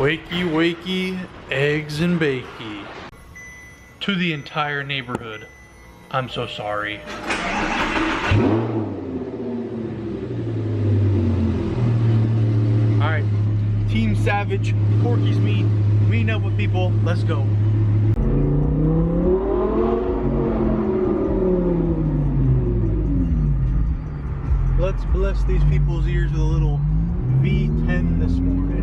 Wakey, wakey, eggs and bakey. To the entire neighborhood, I'm so sorry. Alright, Team Savage, Corky's meeting up with people, let's go. Let's bless these people's ears with a little V10 this morning.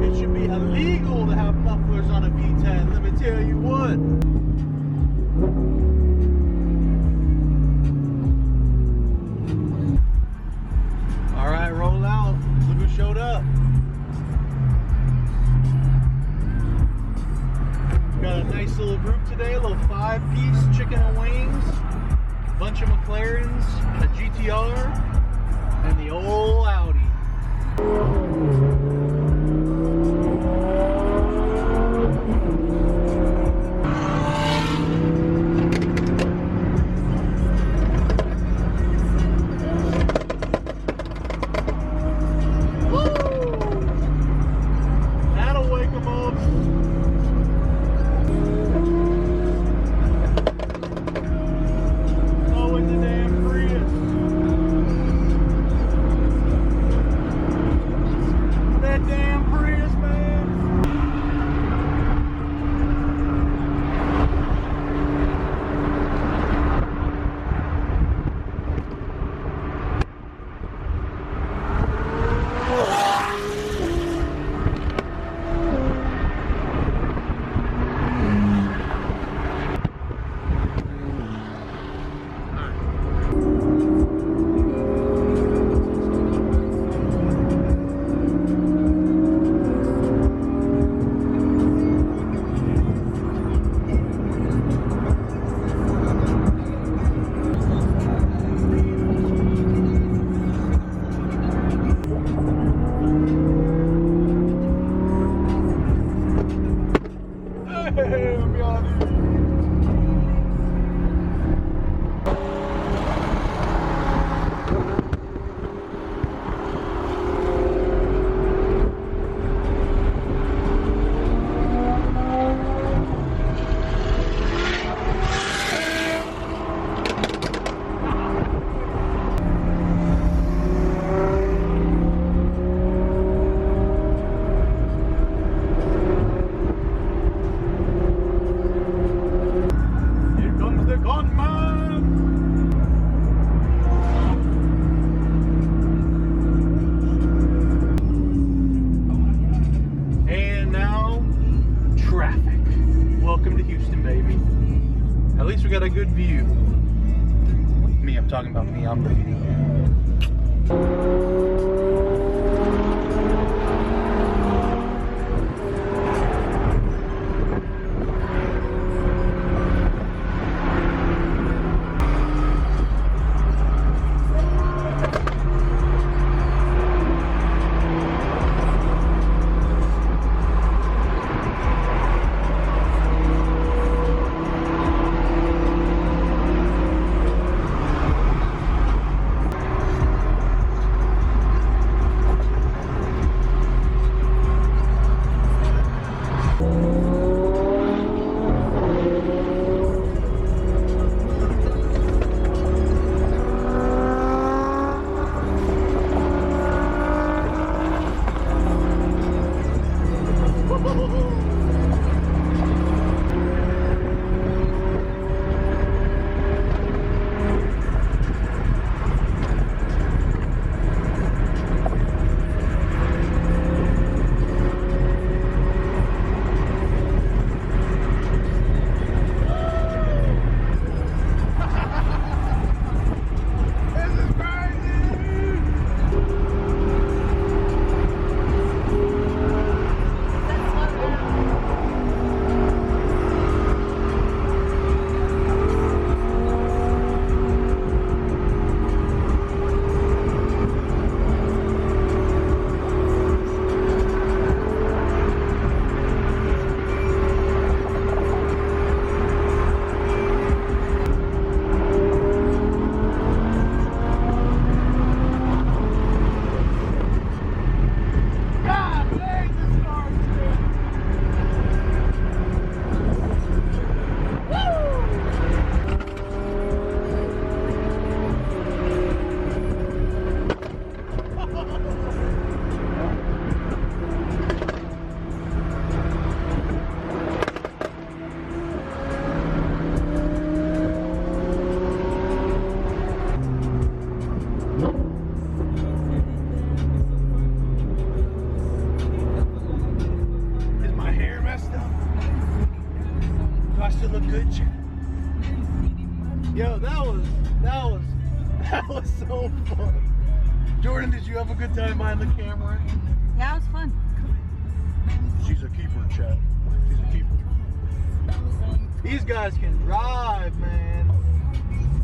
It should be illegal to have mufflers on a V10, let me tell you what. Alright, roll out. Look who showed up. Got a nice little group today, a little 5-piece chicken and wings, bunch of McLarens, a GTR, and the old Audi. Got a good view. Me, I'm talking about me, I'm the view. still look good, Chad? Yo, that was so fun. Jordan, did you have a good time behind the camera? Yeah, it was fun. She's a keeper, Chad. She's a keeper. These guys can drive, man.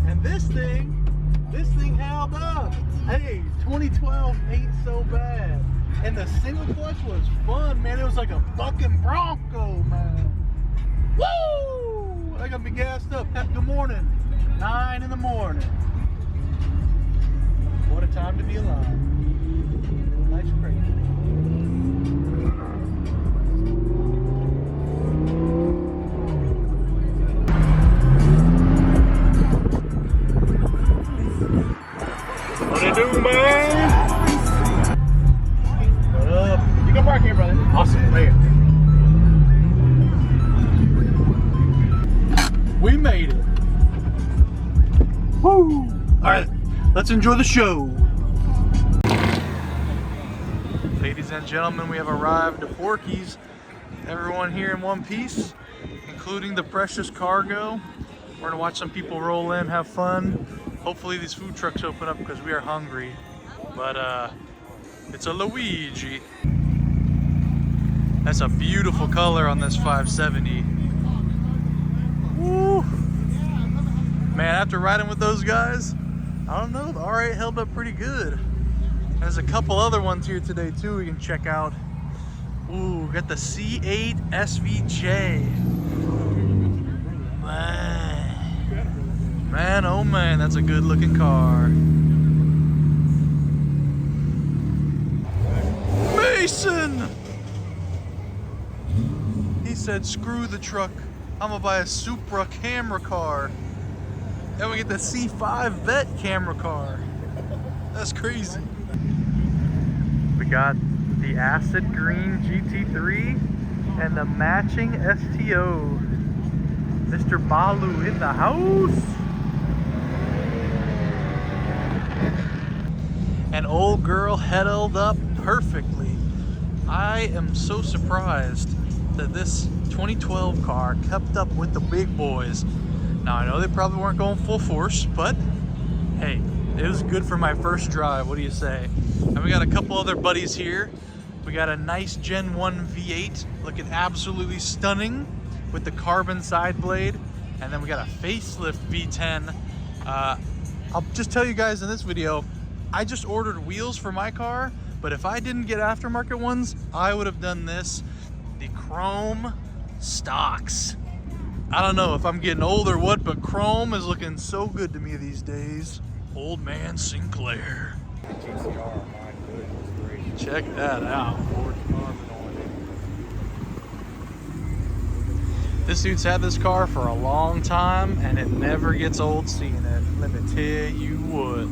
And this thing held up. Hey, 2012 ain't so bad. And the single clutch was fun, man. It was like a fucking Bronco, man. Woo! I got me gassed up. Good morning. 9 in the morning. What a time to be alive. Life's crazy. What it do, man? What up? You can park here, brother. Awesome, man. We made it. Woo! Alright, let's enjoy the show. Ladies and gentlemen, we have arrived to Forky's. Everyone here in one piece, including the precious cargo. We're gonna watch some people roll in, have fun. Hopefully these food trucks open up because we are hungry. But it's a Luigi. That's a beautiful color on this 570. Woo! Man, after riding with those guys, I don't know, the R8 held up pretty good. There's a couple other ones here today too we can check out. Ooh, we got the C8 SVJ. Man, oh man, that's a good looking car. Mason! He said, screw the truck. I'm gonna buy a Supra camera car. Then we get the C5 Vet camera car. That's crazy. We got the acid green GT3 and the matching STO. Mr. Balu in the house. An old girl held up perfectly. I am so surprised that this 2012 car kept up with the big boys. Now I know they probably weren't going full force, but hey, it was good for my first drive. What do you say? And we got a couple other buddies here. We got a nice Gen 1 V8 looking absolutely stunning with the carbon side blade. And then we got a facelift V10. I'll just tell you guys in this video, I just ordered wheels for my car, but if I didn't get aftermarket ones, I would have done this. The chrome stocks. I don't know if I'm getting old or what, but chrome is looking so good to me these days. Old man Sinclair. Check that out. This dude's had this car for a long time and it never gets old seeing it. Let me tell you what.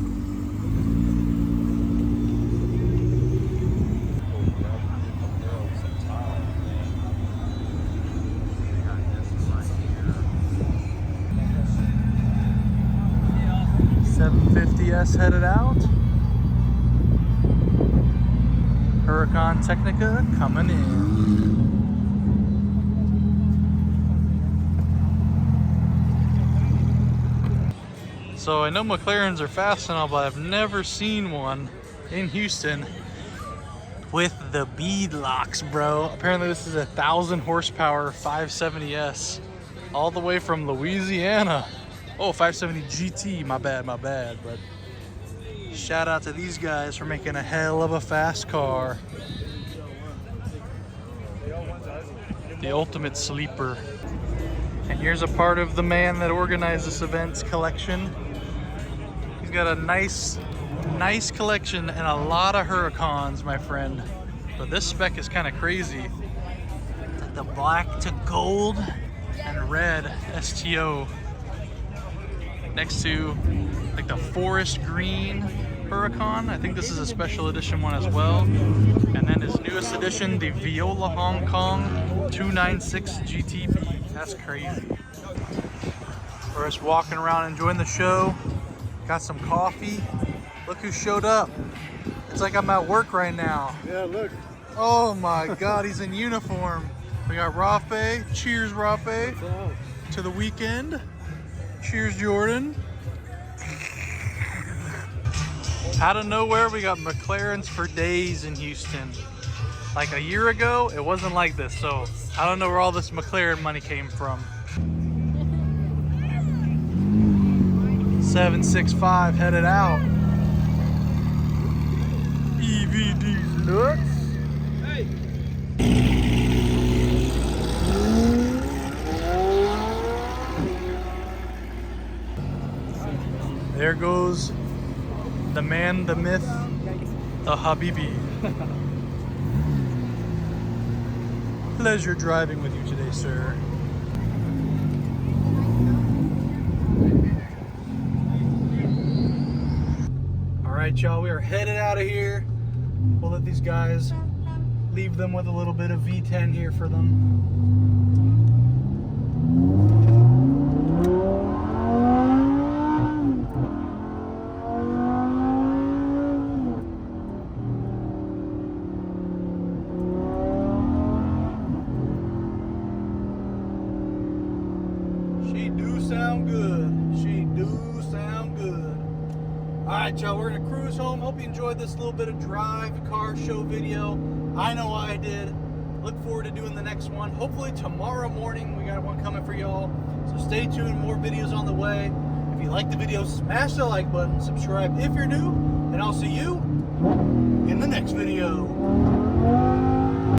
Headed out. Huracan Technica coming in. So I know McLarens are fast and all, but I've never seen one in Houston with the bead locks, bro. Apparently this is a 1,000 horsepower 570S all the way from Louisiana. Oh, 570 GT, my bad, but shout out to these guys for making a hell of a fast car. The ultimate sleeper. And here's a part of the man that organized this event's collection. He's got a nice collection and a lot of Huracans, my friend. But this spec is kind of crazy. The black to gold and red STO. Next to like the forest green Huracan. I think this is a special edition one as well. And then his newest edition, the Viola Hong Kong 296 GTB. That's crazy. We're just walking around enjoying the show. Got some coffee. Look who showed up. It's like I'm at work right now. Yeah, look. Oh my God, he's in uniform. We got Rafe. Cheers, Rafe. to the weekend. Cheers, Jordan. Out of nowhere, we got McLarens for days in Houston. Like a year ago, it wasn't like this, so I don't know where all this McLaren money came from. 765 headed out. EVD's nuts. Hey. There goes the man, the myth, the Habibi. Pleasure driving with you today, sir. All right, y'all, we are headed out of here. We'll let these guys leave them with a little bit of V10 here for them. She do sound good. She do sound good. All right, y'all, we're gonna cruise home. Hope you enjoyed this little bit of drive car show video. I know I did. Look forward to doing the next one. Hopefully tomorrow morning we got one coming for y'all. So stay tuned, more videos on the way. If you like the video, smash the like button, subscribe if you're new, and I'll see you in the next video.